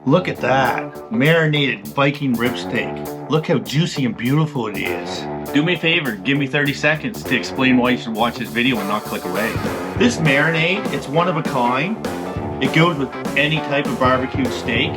Look at that, marinated Viking rib steak. Look how juicy and beautiful it is. Do me a favor, give me 30 seconds to explain why you should watch this video and not click away. This marinade, it's one of a kind. It goes with any type of barbecue steak.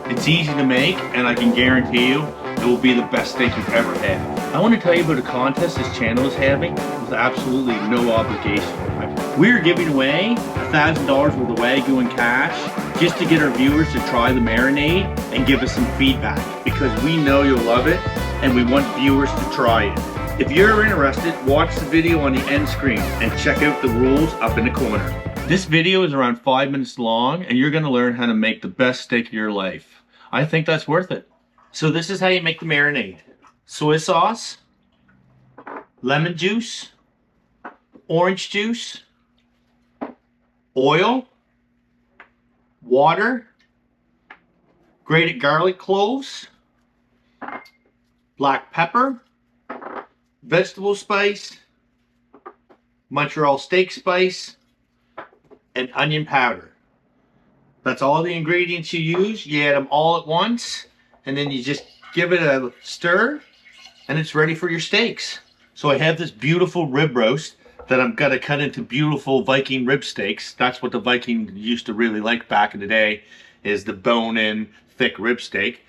It's easy to make, and I can guarantee you, it will be the best steak you've ever had. I want to tell you about a contest this channel is having with absolutely no obligation. We're giving away $1,000 worth of Wagyu in cash just to get our viewers to try the marinade and give us some feedback, because we know you'll love it and we want viewers to try it. If you're interested, watch the video on the end screen and check out the rules up in the corner. This video is around 5 minutes long and you're going to learn how to make the best steak of your life. I think that's worth it. So this is how you make the marinade. Soy sauce, lemon juice, orange juice, oil, water, grated garlic cloves, black pepper, vegetable spice, Montreal steak spice, and onion powder. That's all the ingredients you use. You add them all at once, and then you just give it a stir, and it's ready for your steaks. So I have this beautiful rib roast that I'm gonna cut into beautiful Viking rib steaks. That's what the Viking used to really like back in the day, is the bone-in thick rib steak.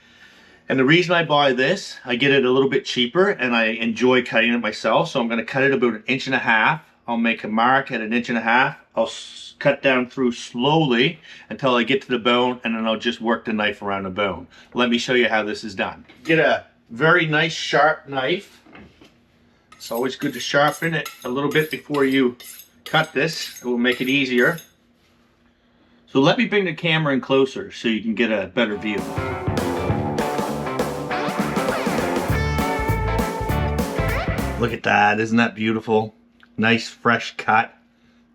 And the reason I buy this, I get it a little bit cheaper and I enjoy cutting it myself. So I'm gonna cut it about 1.5 inches. I'll make a mark at 1.5 inches. I'll cut down through slowly until I get to the bone, and then I'll just work the knife around the bone. Let me show you how this is done. Get a very nice sharp knife. It's always good to sharpen it a little bit before you cut this. It will make it easier. So let me bring the camera in closer so you can get a better view. Look at that, isn't that beautiful? Nice fresh cut,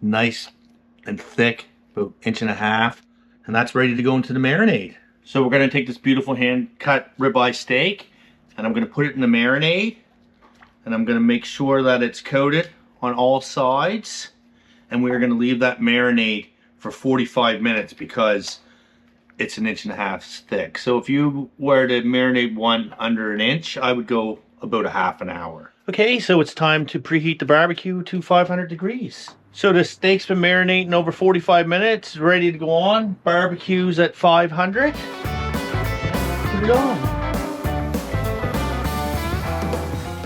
nice and thick, about 1.5 inches, and that's ready to go into the marinade. So we're gonna take this beautiful hand cut ribeye steak and I'm gonna put it in the marinade. And I'm going to make sure that it's coated on all sides, and we're going to leave that marinade for 45 minutes because it's 1.5 inches thick. So if you were to marinate one under 1 inch, I would go about a half an hour. Okay, so it's time to preheat the barbecue to 500 degrees. So the steak's been marinating over 45 minutes, ready to go on. Barbecue's at 500. Put it on.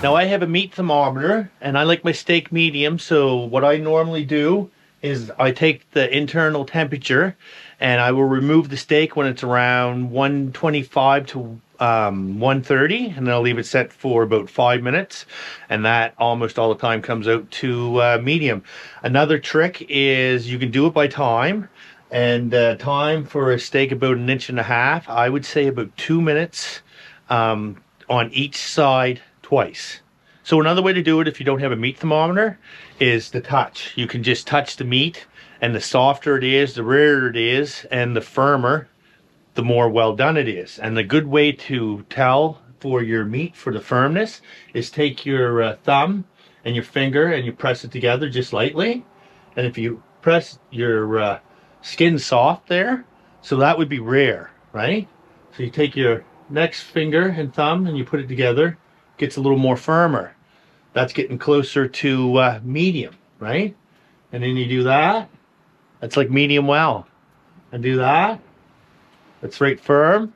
Now I have a meat thermometer and I like my steak medium, so what I normally do is I take the internal temperature and I will remove the steak when it's around 125 to 130, and then I'll leave it set for about 5 minutes, and that almost all the time comes out to medium. Another trick is you can do it by time, and time for a steak about 1.5 inches, I would say about 2 minutes on each side twice. So another way to do it if you don't have a meat thermometer is the touch. You can just touch the meat, and the softer it is, the rarer it is, and the firmer, the more well done it is. And the good way to tell for your meat for the firmness is take your thumb and your finger and you press it together just lightly. And if you press your skin soft there, so that would be rare, right? So you take your next finger and thumb and you put it together, gets a little more firmer. That's getting closer to medium, right? And then you do that, that's like medium well. And do that, that's right firm,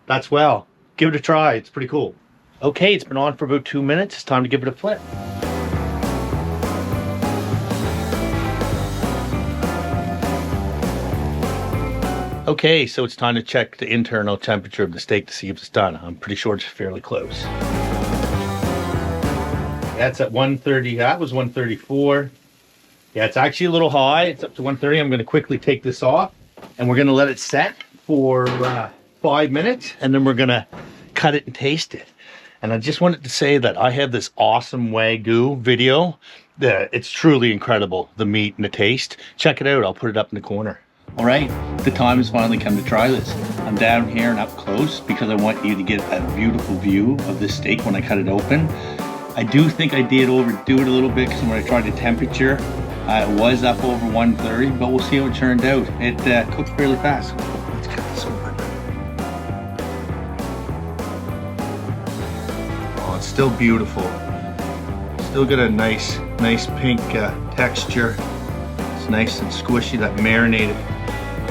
that's well. Give it a try, it's pretty cool. Okay, it's been on for about 2 minutes, it's time to give it a flip. Okay, so it's time to check the internal temperature of the steak to see if it's done. I'm pretty sure it's fairly close. That's at 130, that was 134. Yeah, it's actually a little high, it's up to 130. I'm gonna quickly take this off and we're gonna let it set for 5 minutes, and then we're gonna cut it and taste it. And I just wanted to say that I have this awesome Wagyu video that it's truly incredible, the meat and the taste. Check it out, I'll put it up in the corner. All right, the time has finally come to try this. I'm down here and up close because I want you to get a beautiful view of this steak when I cut it open. I do think I did overdo it a little bit because when I tried the temperature, it was up over 130, but we'll see how it turned out. It cooked fairly fast. Let's cut this open. still beautiful. Still got a nice pink texture. It's nice and squishy. That marinated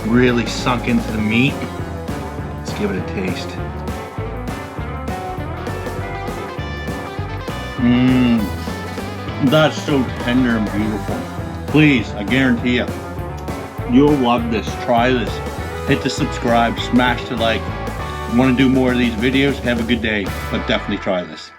really sunk into the meat. Let's give it a taste. That's so tender and beautiful. Please, I guarantee you, you'll love this. Try this. Hit the subscribe, smash the like. Want to do more of these videos? Have a good day, but definitely try this.